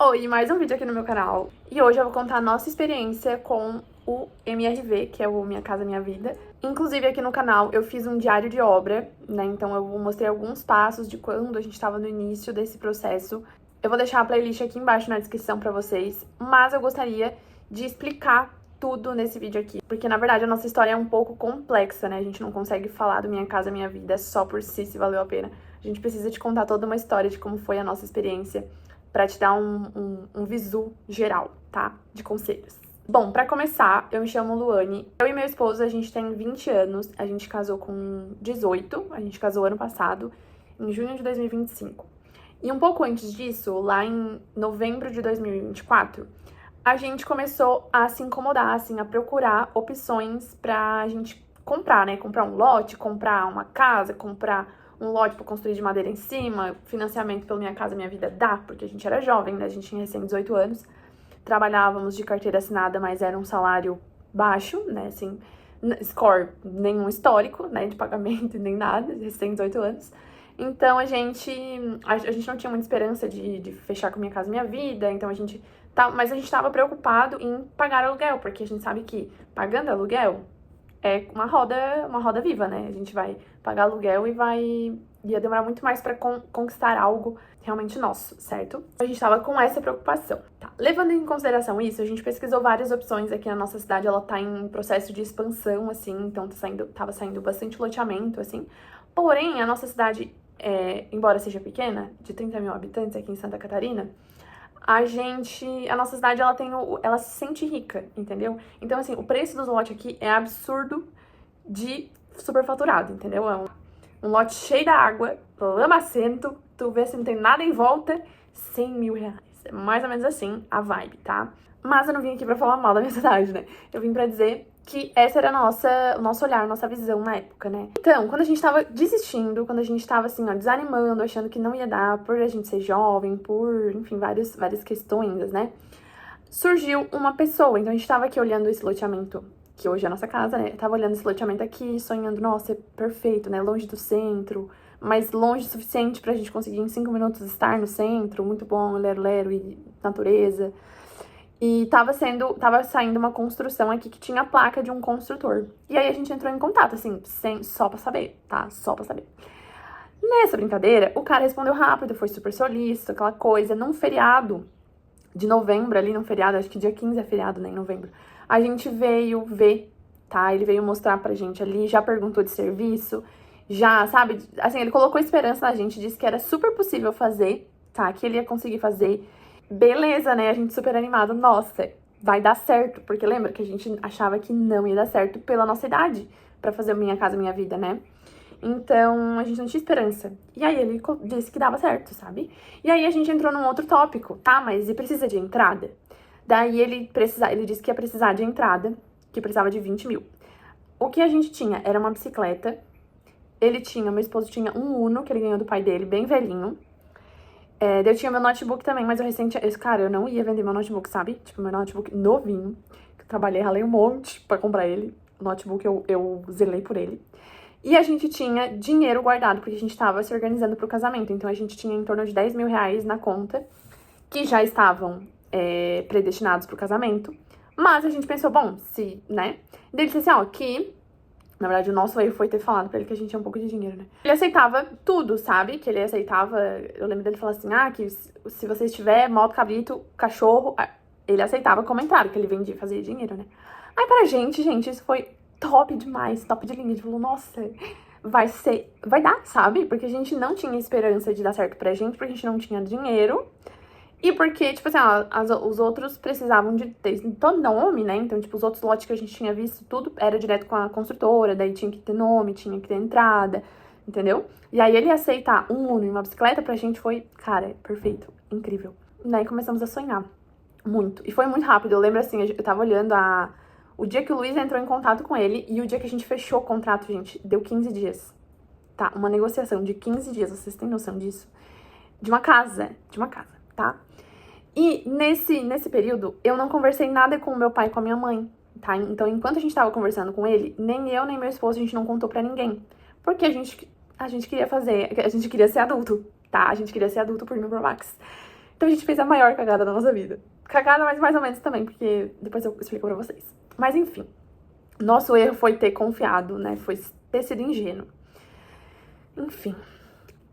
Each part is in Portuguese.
Oi, mais um vídeo aqui no meu canal. E hoje eu vou contar a nossa experiência com o MRV, que é o Minha Casa Minha Vida. Inclusive aqui no canal eu fiz um diário de obra, né? Então eu mostrei alguns passos de quando a gente tava no início desse processo. Eu vou deixar a playlist aqui embaixo na descrição pra vocês, mas eu gostaria de explicar tudo nesse vídeo aqui, porque na verdade a nossa história é um pouco complexa, né? A gente não consegue falar do Minha Casa Minha Vida só por si, se valeu a pena. A gente precisa te contar toda uma história de como foi a nossa experiência pra te dar um visu geral, tá? De conselhos. Bom, pra começar, eu me chamo Luane. Eu e meu esposo, a gente tem 20 anos, a gente casou com 18, a gente casou ano passado, em junho de 2025. E um pouco antes disso, lá em novembro de 2024, a gente começou a se incomodar, assim, a procurar opções pra gente comprar, né? Comprar um lote, comprar uma casa, comprar um lote pra construir de madeira em cima, financiamento pelo Minha Casa Minha Vida dá, porque a gente era jovem, né? A gente tinha recém 18 anos, trabalhávamos de carteira assinada, mas era um salário baixo, né? Assim, score nenhum histórico, né? De pagamento nem nada, recém 18 anos. Então a gente não tinha muita esperança de fechar com Minha Casa Minha Vida, então mas a gente tava preocupado em pagar aluguel, porque a gente sabe que pagando aluguel é uma roda viva, né? A gente vai pagar aluguel e ia demorar muito mais pra conquistar algo realmente nosso, certo? A gente tava com essa preocupação. Tá. Levando em consideração isso, a gente pesquisou várias opções aqui na nossa cidade, ela tá em processo de expansão, assim, então tava saindo bastante loteamento, assim. Porém, a nossa cidade, embora seja pequena, de 30 mil habitantes aqui em Santa Catarina, a nossa cidade, ela se sente rica, entendeu? Então, assim, o preço dos lotes aqui é absurdo de superfaturado, entendeu? É um lote cheio da água, lamacento, tu vê se não tem nada em volta, 100 mil reais. É mais ou menos assim a vibe, tá? Mas eu não vim aqui pra falar mal da minha cidade, né? Eu vim pra dizer que essa era o nosso olhar, a nossa visão na época, né? Então, quando a gente tava desistindo, quando a gente tava, assim, ó, desanimando, achando que não ia dar por a gente ser jovem, por, enfim, várias questões, né? Surgiu uma pessoa, então a gente tava aqui olhando esse loteamento, que hoje é a nossa casa, né? Eu tava olhando esse loteamento aqui, sonhando, nossa, é perfeito, né? Longe do centro, mas longe o suficiente pra gente conseguir em 5 minutos estar no centro, muito bom, lero-lero e natureza. E tava saindo uma construção aqui que tinha a placa de um construtor. E aí a gente entrou em contato, assim, só pra saber, tá? Só pra saber. Nessa brincadeira, o cara respondeu rápido, foi super solícito, aquela coisa. Num feriado de novembro, ali num feriado, acho que dia 15 é feriado, né, em novembro, a gente veio ver, tá? Ele veio mostrar pra gente ali, já perguntou de serviço, já, sabe? Assim, ele colocou esperança na gente, disse que era super possível fazer, tá? Que ele ia conseguir fazer. Beleza, né? A gente super animado. Nossa, vai dar certo. Porque lembra que a gente achava que não ia dar certo pela nossa idade pra fazer o Minha Casa Minha Vida, né? Então, a gente não tinha esperança. E aí ele disse que dava certo, sabe? E aí a gente entrou num outro tópico, tá? Mas e precisa de entrada? Daí ele disse que ia precisar de entrada, que precisava de 20 mil. O que a gente tinha era uma bicicleta. Meu esposo tinha um Uno, que ele ganhou do pai dele, bem velhinho. Eu tinha meu notebook também, mas cara, eu não ia vender meu notebook, sabe? Tipo, meu notebook novinho, que eu trabalhei, ralei um monte pra comprar ele. O notebook eu zelei por ele. E a gente tinha dinheiro guardado, porque a gente tava se organizando pro casamento. Então a gente tinha em torno de 10 mil reais na conta, que já estavam predestinados pro casamento. Mas a gente pensou, bom, né? Daí ele disse assim, ó, que na verdade, o nosso erro foi ter falado pra ele que a gente tinha um pouco de dinheiro, né? Ele aceitava tudo, sabe? Que ele aceitava... Eu lembro dele falar assim, que se você tiver moto, cabrito, cachorro... Ele aceitava comentário que ele vendia e fazia dinheiro, né? Aí pra gente, isso foi top demais, top de linha. A gente falou, nossa, vai dar, sabe? Porque a gente não tinha esperança de dar certo pra gente, porque a gente não tinha dinheiro. E porque, tipo assim, os outros precisavam de ter todo nome, né? Então, tipo, os outros lotes que a gente tinha visto, tudo era direto com a construtora, daí tinha que ter nome, tinha que ter entrada, entendeu? E aí ele aceitar um Uno e uma bicicleta pra gente foi, cara, perfeito, incrível. Daí começamos a sonhar muito. E foi muito rápido. Eu lembro assim, eu tava olhando o dia que o Luiz entrou em contato com ele e o dia que a gente fechou o contrato, gente, deu 15 dias. Tá? Uma negociação de 15 dias, vocês têm noção disso? De uma casa, tá? E nesse período, eu não conversei nada com o meu pai e com a minha mãe, tá? Então, enquanto a gente tava conversando com ele, nem eu, nem meu esposo, a gente não contou pra ninguém. Porque a gente queria ser adulto, tá? A gente queria ser adulto por mil por Max. Então a gente fez a maior cagada da nossa vida. Cagada, mas mais ou menos também, porque depois eu explico pra vocês. Mas enfim, nosso erro foi ter confiado, né? Foi ter sido ingênuo. Enfim.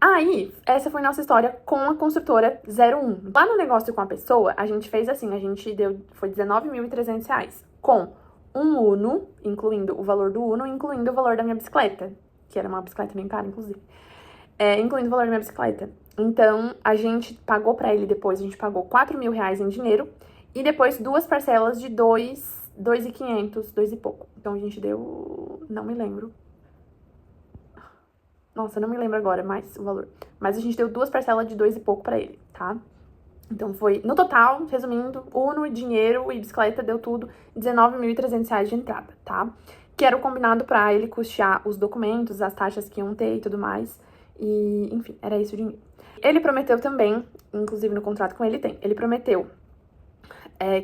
Aí, essa foi nossa história com a construtora 01. Lá no negócio com a pessoa, a gente fez assim, a gente deu, foi R$19.300, com um Uno, incluindo o valor do Uno, incluindo o valor da minha bicicleta, que era uma bicicleta bem cara, inclusive. Incluindo o valor da minha bicicleta. Então, a gente pagou pra ele depois, a gente pagou R$4.000 em dinheiro, e depois 2 parcelas de 2.500, 2 e pouco. Então, a gente deu, não me lembro. Nossa, não me lembro agora mais o valor. Mas a gente deu 2 parcelas de 2 e pouco pra ele, tá? Então foi, no total, resumindo, Uno, dinheiro e bicicleta, deu tudo R$19.300 de entrada, tá? Que era o combinado pra ele custear os documentos, as taxas que iam ter e tudo mais. E, enfim, era isso o dinheiro. Ele prometeu também, inclusive no contrato com ele tem, ele prometeu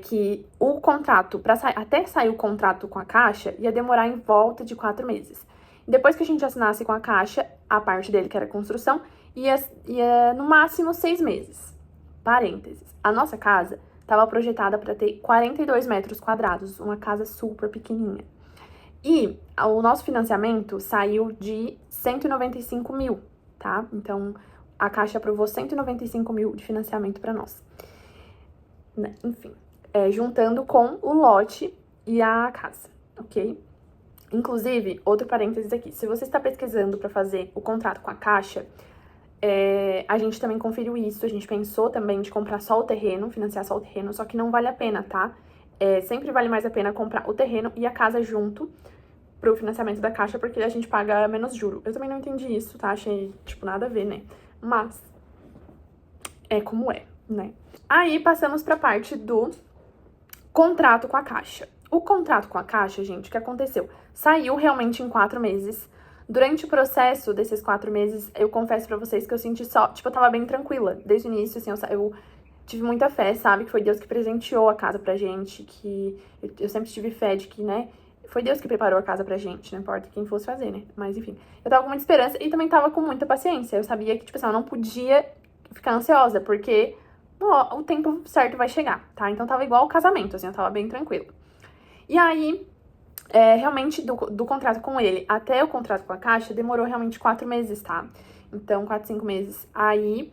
que o contrato, até sair o contrato com a Caixa, ia demorar em volta de 4 meses. Depois que a gente assinasse com a Caixa, a parte dele, que era construção, ia no máximo 6 meses. Parênteses. A nossa casa estava projetada para ter 42 metros quadrados, uma casa super pequenininha. E o nosso financiamento saiu de 195 mil, tá? Então, a Caixa aprovou 195 mil de financiamento para nós. Enfim, juntando com o lote e a casa, ok? Inclusive, outro parênteses aqui, se você está pesquisando para fazer o contrato com a Caixa, a gente também conferiu isso, a gente pensou também de comprar só o terreno, financiar só o terreno, só que não vale a pena, tá? Sempre vale mais a pena comprar o terreno e a casa junto pro financiamento da Caixa, porque a gente paga menos juro. Eu também não entendi isso, tá? Achei, tipo, nada a ver, né? Mas é como é, né? Aí, passamos pra parte do contrato com a Caixa. O contrato com a Caixa, gente, o que aconteceu? Saiu realmente em 4 meses. Durante o processo desses 4 meses, eu confesso pra vocês que eu senti só... Tipo, eu tava bem tranquila. Desde o início, assim, eu tive muita fé, sabe? Que foi Deus que presenteou a casa pra gente. Que eu sempre tive fé de que, né? Foi Deus que preparou a casa pra gente, não importa quem fosse fazer, né? Mas, enfim. Eu tava com muita esperança e também tava com muita paciência. Eu sabia que, tipo assim, eu não podia ficar ansiosa, porque o tempo certo vai chegar, tá? Então, tava igual o casamento, assim, eu tava bem tranquila. E aí, realmente, do contrato com ele até o contrato com a Caixa, demorou realmente 4 meses, tá? Então, 4, 5 meses. Aí,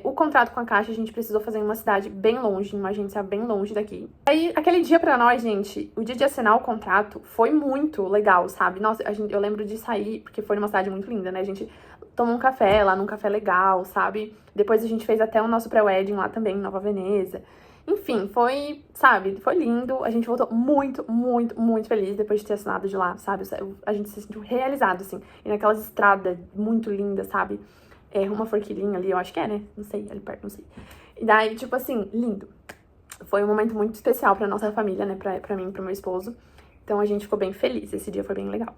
o contrato com a Caixa, a gente precisou fazer em uma cidade bem longe, em uma agência bem longe daqui. Aí, aquele dia pra nós, gente, o dia de assinar o contrato foi muito legal, sabe? Nossa, eu lembro de sair, porque foi numa cidade muito linda, né? A gente tomou um café lá, num café legal, sabe? Depois a gente fez até o nosso pré-wedding lá também, em Nova Veneza. Enfim, foi, sabe, foi lindo. A gente voltou muito, muito, muito feliz depois de ter assinado de lá, sabe? A gente se sentiu realizado, assim. E naquelas estradas muito lindas, sabe? Uma forquilhinha ali, eu acho que né? Não sei, ali perto, não sei. E daí, tipo assim, lindo. Foi um momento muito especial pra nossa família, né? Pra mim e pro meu esposo. Então a gente ficou bem feliz. Esse dia foi bem legal.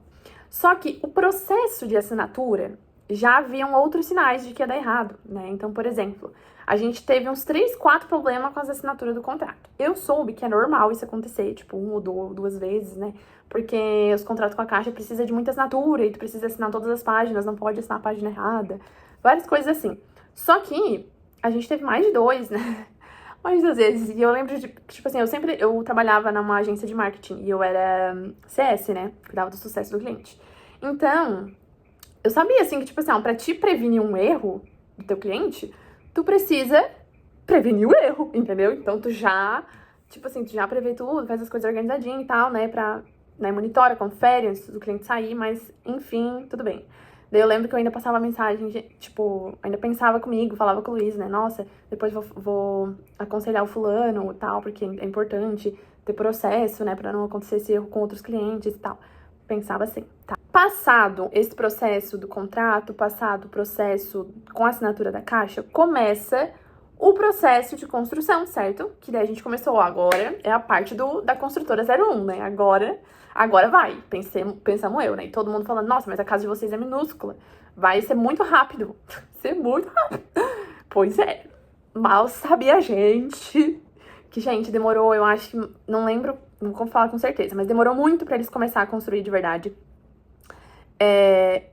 Só que o processo de assinatura já haviam outros sinais de que ia dar errado, né? Então, por exemplo, a gente teve uns 3, 4 problemas com as assinaturas do contrato. Eu soube que é normal isso acontecer, tipo, 1 ou 2 vezes, né? Porque os contratos com a Caixa precisam de muita assinatura e tu precisa assinar todas as páginas, não pode assinar a página errada. Várias coisas assim. Só que a gente teve mais de 2, né? Mais de 2 vezes. E eu lembro de, tipo assim, eu trabalhava numa agência de marketing e eu era CS, né? Cuidava do sucesso do cliente. Então, eu sabia, assim, que, tipo assim, pra te prevenir um erro do teu cliente, tu precisa prevenir o erro, entendeu? Então, tu já, tipo assim, tu já prevê tudo, faz as coisas organizadinhas e tal, né? Monitora, confere antes do cliente sair, mas, enfim, tudo bem. Daí eu lembro que eu ainda passava mensagem, tipo, ainda pensava comigo, falava com o Luiz, né? Nossa, depois vou aconselhar o fulano e tal, porque é importante ter processo, né? Pra não acontecer esse erro com outros clientes e tal. Pensava assim, tá? Passado esse processo do contrato, passado o processo com a assinatura da Caixa, começa o processo de construção, certo? Que daí a gente começou, agora é a parte da construtora 01, né? Agora vai, pensamos eu, né? E todo mundo falando, nossa, mas a casa de vocês é minúscula, vai ser muito rápido, ser muito rápido. Pois é, mal sabia a gente, que, gente, demorou, eu acho que, não lembro, não vou falar com certeza, mas demorou muito pra eles começarem a construir de verdade.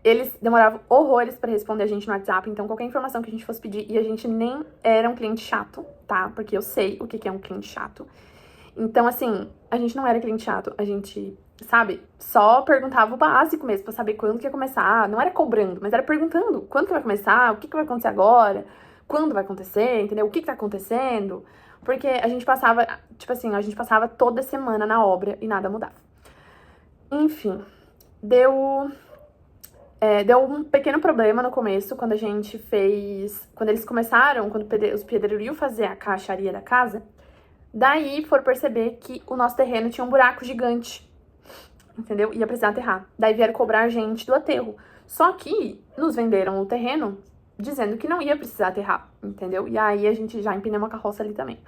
Eles demoravam horrores pra responder a gente no WhatsApp, então qualquer informação que a gente fosse pedir, e a gente nem era um cliente chato, tá? Porque eu sei o que é um cliente chato. Então, assim, a gente não era cliente chato, a gente, sabe, só perguntava o básico mesmo, pra saber quando que ia começar. Não era cobrando, mas era perguntando quando que vai começar, o que que vai acontecer agora, quando vai acontecer, entendeu? O que que tá acontecendo. Porque a gente passava, tipo assim, a gente passava toda semana na obra e nada mudava. Enfim, deu um pequeno problema no começo, quando a gente fez... Quando eles começaram, quando os pedreiros iam fazer a caixaria da casa, daí foram perceber que o nosso terreno tinha um buraco gigante, entendeu? Ia precisar aterrar. Daí vieram cobrar a gente do aterro. Só que nos venderam o terreno dizendo que não ia precisar aterrar, entendeu? E aí a gente já empinamos a carroça ali também.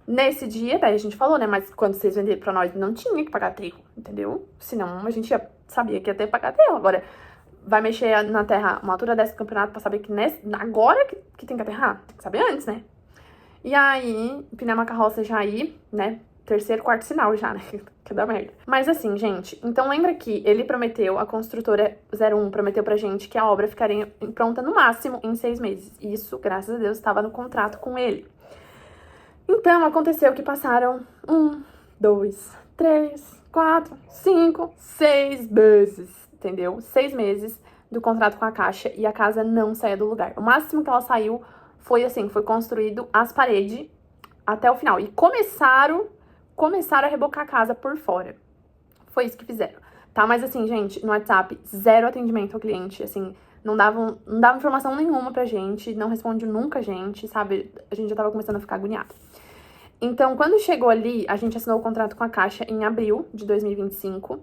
Nesse dia, daí a gente falou, né? Mas quando vocês venderam pra nós, não tinha que pagar aterro, entendeu? Senão a gente sabia que ia ter que pagar aterro. Agora, vai mexer na terra uma altura desse campeonato pra saber que agora que tem que aterrar? Tem que saber antes, né? E aí, empinamos a carroça já aí, né? Terceiro, quarto sinal já, né? Que dá merda. Mas assim, gente, então lembra que ele prometeu, a construtora 01 prometeu pra gente que a obra ficaria pronta no máximo em 6 meses. Isso, graças a Deus, estava no contrato com ele. Então, aconteceu que passaram 1, 2, 3, 4, 5, 6 meses, entendeu? 6 meses do contrato com a Caixa e a casa não saía do lugar. O máximo que ela saiu foi assim, foi construído as paredes até o final. E começaram a rebocar a casa por fora. Foi isso que fizeram, tá? Mas assim, gente, no WhatsApp, zero atendimento ao cliente, assim, não dava informação nenhuma pra gente, não responde nunca a gente, sabe? A gente já tava começando a ficar agoniado. Então, quando chegou ali, a gente assinou o contrato com a Caixa em abril de 2025.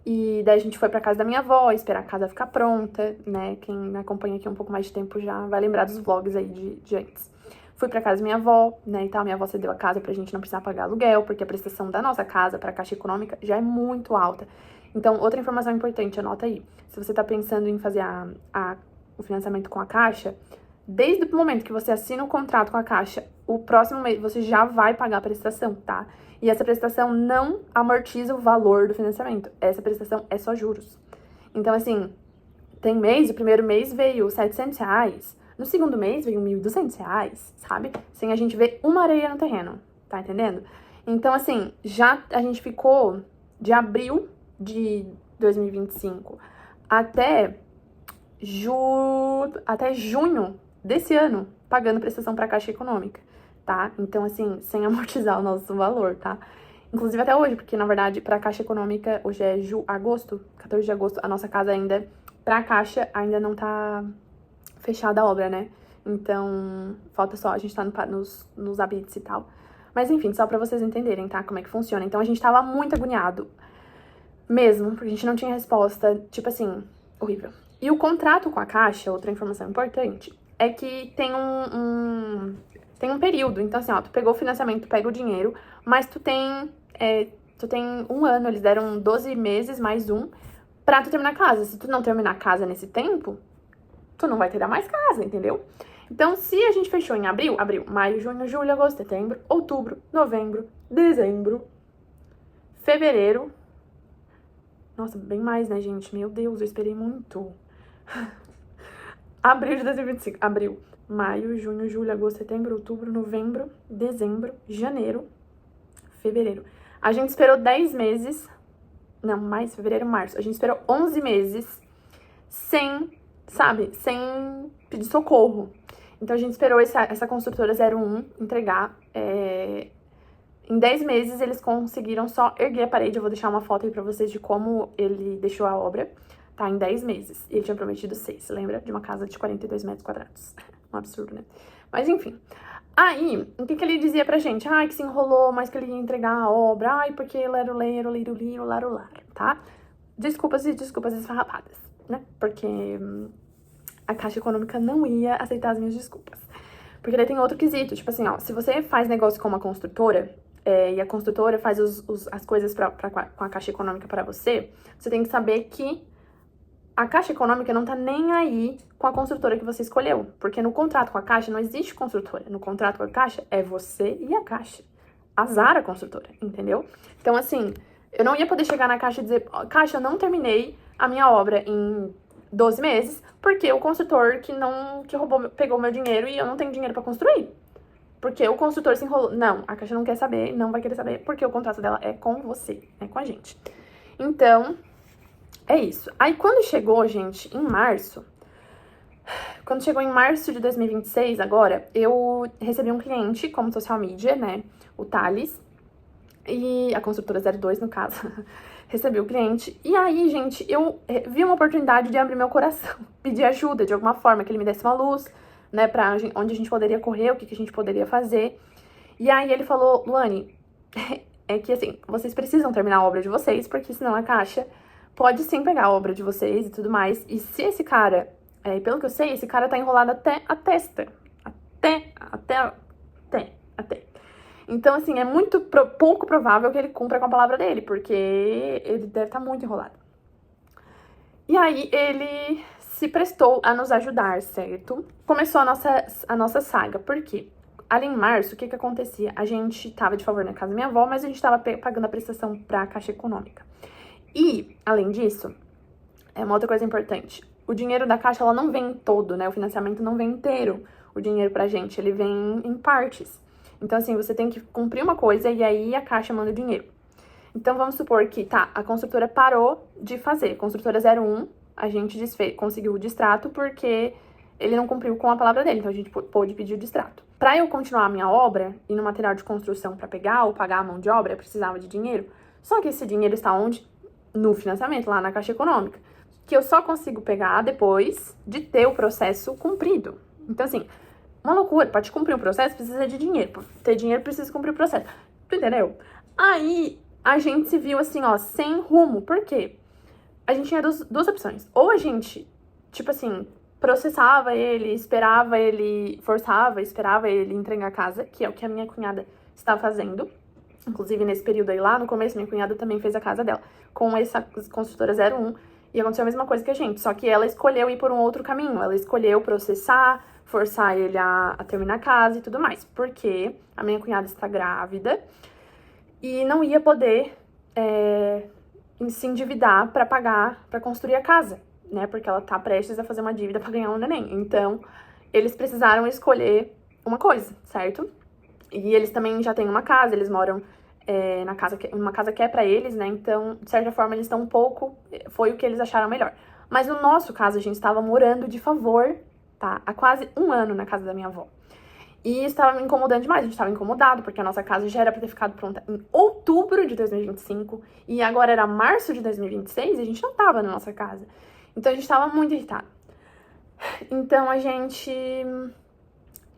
E daí a gente foi pra casa da minha avó, esperar a casa ficar pronta, né? Quem me acompanha aqui um pouco mais de tempo já vai lembrar dos vlogs aí de antes. Fui pra casa da minha avó, né, e tal. Minha avó cedeu a casa pra gente não precisar pagar aluguel, porque a prestação da nossa casa pra Caixa Econômica já é muito alta. Então, outra informação importante, anota aí. Se você tá pensando em fazer o financiamento com a Caixa, desde o momento que você assina o contrato com a Caixa, o próximo mês você já vai pagar a prestação, tá? E essa prestação não amortiza o valor do financiamento. Essa prestação é só juros. Então, assim, tem mês, o primeiro mês veio R$700, no segundo mês veio R$1.200, sabe? Sem a gente ver uma areia no terreno, tá entendendo? Então, assim, a gente ficou de abril de 2025 até junho desse ano pagando prestação pra Caixa Econômica, tá? Então, assim, sem amortizar o nosso valor, tá? Inclusive até hoje, porque, na verdade, pra Caixa Econômica, hoje é agosto, 14 de agosto, a nossa casa ainda, pra Caixa, ainda não tá fechada a obra, né? Então, falta só, a gente tá nos habites e tal. Mas, enfim, só pra vocês entenderem, tá? Como é que funciona. Então, a gente tava muito agoniado, mesmo, porque a gente não tinha resposta, tipo assim, horrível. E o contrato com a Caixa, outra informação importante, é que tem um período. Então, assim, ó, tu pegou o financiamento, tu pega o dinheiro, mas tu tem um ano, eles deram 12 meses mais um pra tu terminar a casa. Se tu não terminar a casa nesse tempo, tu não vai ter mais casa, entendeu? Então, se a gente fechou em abril, maio, junho, julho, agosto, setembro, outubro, novembro, dezembro, fevereiro... Nossa, bem mais, né, gente? Meu Deus, eu esperei muito. Abril de 2025. Abril, maio, junho, julho, agosto, setembro, outubro, novembro, dezembro, janeiro, fevereiro. A gente esperou 10 meses. Não, mais, fevereiro, março. A gente esperou 11 meses sem pedir socorro. Então, a gente esperou essa construtora 01 entregar. Em 10 meses, eles conseguiram só erguer a parede. Eu vou deixar uma foto aí pra vocês de como ele deixou a obra, tá? Em 10 meses. E ele tinha prometido 6, lembra? De uma casa de 42 metros quadrados. Um absurdo, né? Mas, enfim. Aí, o que ele dizia pra gente? Ai, que se enrolou, mas que ele ia entregar a obra. Ai, porque lero, tá? Desculpas e desculpas esfarrapadas, né? Porque a Caixa Econômica não ia aceitar as minhas desculpas. Porque daí tem outro quesito. Tipo assim, ó, se você faz negócio com uma construtora... e a construtora faz as coisas com a Caixa Econômica pra você, você tem que saber que a Caixa Econômica não tá nem aí com a construtora que você escolheu. Porque no contrato com a Caixa não existe construtora. No contrato com a Caixa é você e a Caixa. Azar a construtora, entendeu? Então, assim, eu não ia poder chegar na Caixa e dizer, Caixa, eu não terminei a minha obra em 12 meses, porque o construtor que roubou, pegou meu dinheiro e eu não tenho dinheiro pra construir. Porque o construtor se enrolou. Não, a Caixa não quer saber, não vai querer saber, porque o contrato dela é com você, é com a gente. Então, é isso. Aí, quando chegou, gente, quando chegou em março de 2026, agora, eu recebi um cliente como social media, né, o Thales, e a construtora 02, no caso, recebi o cliente. E aí, gente, eu vi uma oportunidade de abrir meu coração, pedir ajuda de alguma forma, que ele me desse uma luz, né, pra onde a gente poderia correr, o que a gente poderia fazer. E aí ele falou, Luane, é que assim, vocês precisam terminar a obra de vocês, porque senão a Caixa pode sim pegar a obra de vocês e tudo mais. E se esse cara, pelo que eu sei, esse cara tá enrolado até a testa. Até. Então, assim, é muito pouco provável que ele cumpra com a palavra dele, porque ele deve estar muito enrolado. E aí ele se prestou a nos ajudar, certo? Começou a nossa saga, por quê? Ali em março, o que acontecia? A gente tava de favor na casa da minha avó, mas a gente tava pagando a prestação pra Caixa Econômica. E, além disso, é uma outra coisa importante. O dinheiro da Caixa, ela não vem todo, né? O financiamento não vem inteiro, o dinheiro pra gente. Ele vem em partes. Então, assim, você tem que cumprir uma coisa e aí a Caixa manda o dinheiro. Então, vamos supor que, a construtora parou de fazer. Construtora 01, a gente conseguiu o distrato porque ele não cumpriu com a palavra dele. Então, a gente pôde pedir o distrato. Pra eu continuar a minha obra e no material de construção pra pegar ou pagar a mão de obra, eu precisava de dinheiro. Só que esse dinheiro está onde? No financiamento, lá na Caixa Econômica. Que eu só consigo pegar depois de ter o processo cumprido. Então, assim, uma loucura. Pra te cumprir um processo, precisa de dinheiro. Pra ter dinheiro, precisa cumprir o processo. Tu entendeu? Aí, a gente se viu assim, ó, sem rumo. Por quê? A gente tinha duas opções. Ou a gente, tipo assim, processava ele, esperava ele entregar a casa, que é o que a minha cunhada está fazendo. Inclusive, nesse período aí, lá no começo, minha cunhada também fez a casa dela com essa construtora 01. E aconteceu a mesma coisa que a gente, só que ela escolheu ir por um outro caminho. Ela escolheu processar, forçar ele a terminar a casa e tudo mais. Porque a minha cunhada está grávida e não ia poder se endividar para pagar, para construir a casa, né? Porque ela tá prestes a fazer uma dívida para ganhar um neném. Então, eles precisaram escolher uma coisa, certo? E eles também já têm uma casa, eles moram uma casa que é pra eles, né? Então, de certa forma, eles estão um pouco... Foi o que eles acharam melhor. Mas no nosso caso, a gente estava morando de favor, tá? Há quase um ano na casa da minha avó. E isso estava me incomodando demais, a gente estava incomodado, porque a nossa casa já era pra ter ficado pronta em outubro de 2025, e agora era março de 2026, e a gente não tava na nossa casa. Então, a gente tava muito irritado. Então, a gente...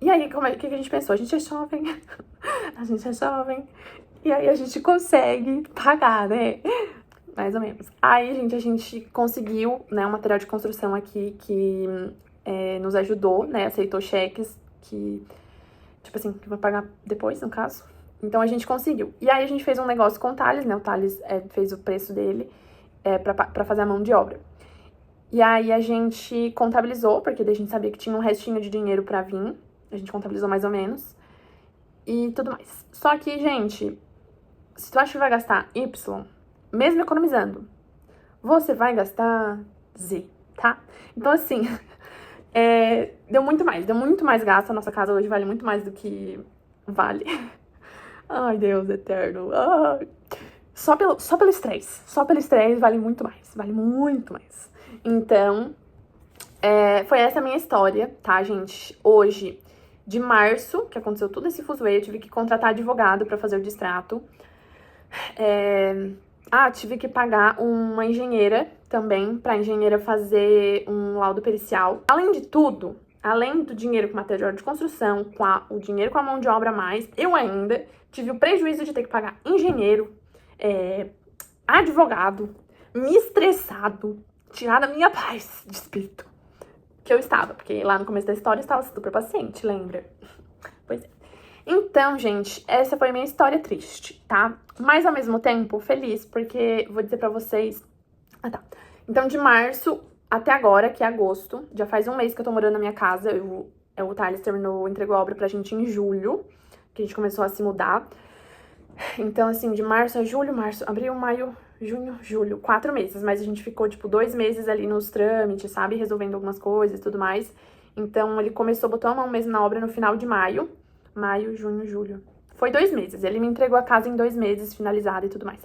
E aí, o que a gente pensou? A gente é jovem, a gente é jovem, e aí a gente consegue pagar, né? Mais ou menos. Aí, gente, a gente conseguiu, né, um material de construção aqui que nos ajudou, né? Aceitou cheques que, tipo assim, que vai pagar depois, no caso. Então, a gente conseguiu. E aí, a gente fez um negócio com o Thales, né? O Thales fez o preço dele pra fazer a mão de obra. E aí, a gente contabilizou, porque daí a gente sabia que tinha um restinho de dinheiro pra vir. A gente contabilizou mais ou menos. E tudo mais. Só que, gente, se tu acha que vai gastar Y, mesmo economizando, você vai gastar Z, tá? Então, assim, deu muito mais gasto. A nossa casa hoje vale muito mais do que vale. Ai, Deus eterno. Ai. Só pelo estresse vale muito mais. Então, foi essa a minha história, tá, gente? Hoje, de março, que aconteceu todo esse fuzuê, eu tive que contratar advogado pra fazer o distrato. Tive que pagar uma engenheira também, pra engenheira fazer um laudo pericial. Além de tudo, além do dinheiro com material de construção, o dinheiro com a mão de obra a mais, eu ainda tive o prejuízo de ter que pagar engenheiro, advogado, me estressado, tirar da minha paz de espírito. Que eu estava, porque lá no começo da história eu estava super paciente, lembra? Pois é. Então, gente, essa foi a minha história triste, tá? Mas, ao mesmo tempo, feliz, porque vou dizer pra vocês... Então, de março até agora, que é agosto, já faz um mês que eu tô morando na minha casa. O Thales entregou a obra pra gente em julho, que a gente começou a se mudar. Então, assim, de março a julho, abril, maio, junho, julho, 4 meses. Mas a gente ficou, tipo, 2 meses ali nos trâmites, sabe? Resolvendo algumas coisas e tudo mais. Então, ele botou a mão mesmo na obra no final de maio. Maio, junho, julho. Foi 2 meses. Ele me entregou a casa em 2 meses, finalizada e tudo mais.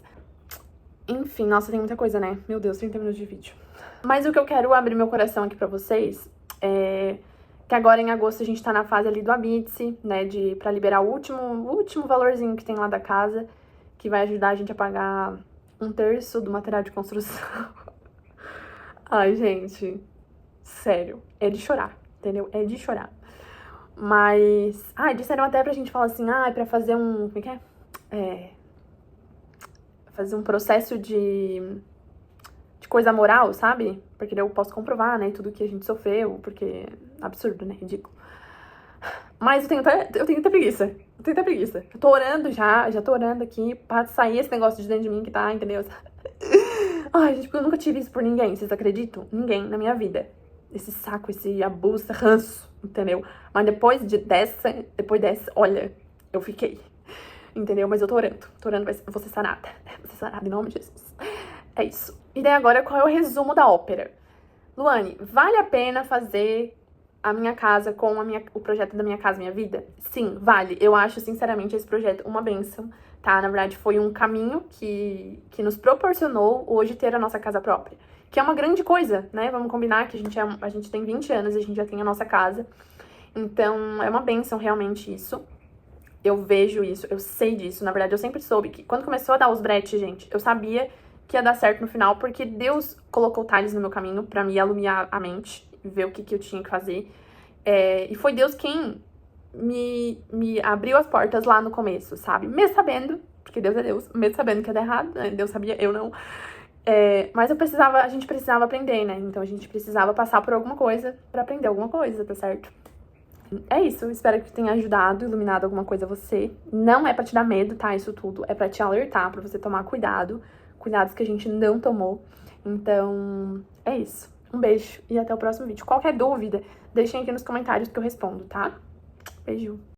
Enfim, nossa, tem muita coisa, né? Meu Deus, 30 minutos de vídeo. Mas o que eu quero abrir meu coração aqui pra vocês é que agora em agosto a gente tá na fase ali do Habite-se, né? Pra liberar o último valorzinho que tem lá da casa, que vai ajudar a gente a pagar 1/3 do material de construção. Ai, gente, sério, é de chorar, entendeu? É de chorar. Mas, disseram até pra gente falar assim, pra fazer como é que é? Fazer um processo de coisa moral, sabe? Porque daí eu posso comprovar, né, tudo que a gente sofreu, porque absurdo, né, ridículo. Mas eu tenho muita preguiça, Eu tô orando já tô orando aqui pra sair esse negócio de dentro de mim que tá, entendeu? Ai, gente, porque eu nunca tive isso por ninguém, vocês acreditam? Ninguém na minha vida. Esse saco, esse abuso, esse ranço, entendeu? Mas depois dessa, olha, eu fiquei, entendeu? Mas eu tô orando, eu vou ser sarada, em nome de Jesus. É isso. E daí agora, qual é o resumo da ópera? Luane, vale a pena fazer a minha casa com o projeto da Minha Casa Minha Vida? Sim, vale. Eu acho, sinceramente, esse projeto uma bênção, tá? Na verdade, foi um caminho que nos proporcionou hoje ter a nossa casa própria. Que é uma grande coisa, né? Vamos combinar que a gente tem 20 anos e a gente já tem a nossa casa. Então, é uma bênção realmente isso. Eu vejo isso, eu sei disso. Na verdade, eu sempre soube que quando começou a dar os bretes, gente, eu sabia que ia dar certo no final, porque Deus colocou Thales no meu caminho pra me iluminar a mente, ver o que eu tinha que fazer. E foi Deus quem me abriu as portas lá no começo, sabe? Mesmo sabendo, porque Deus é Deus, mesmo sabendo que ia dar errado, né? Deus sabia, eu não. Mas a gente precisava aprender, né? Então a gente precisava passar por alguma coisa pra aprender alguma coisa, tá certo? É isso, espero que tenha ajudado, iluminado alguma coisa a você. Não é pra te dar medo, tá? Isso tudo é pra te alertar, pra você tomar cuidado. Cuidados que a gente não tomou. Então, é isso. Um beijo e até o próximo vídeo. Qualquer dúvida, deixem aqui nos comentários que eu respondo, tá? Beijo!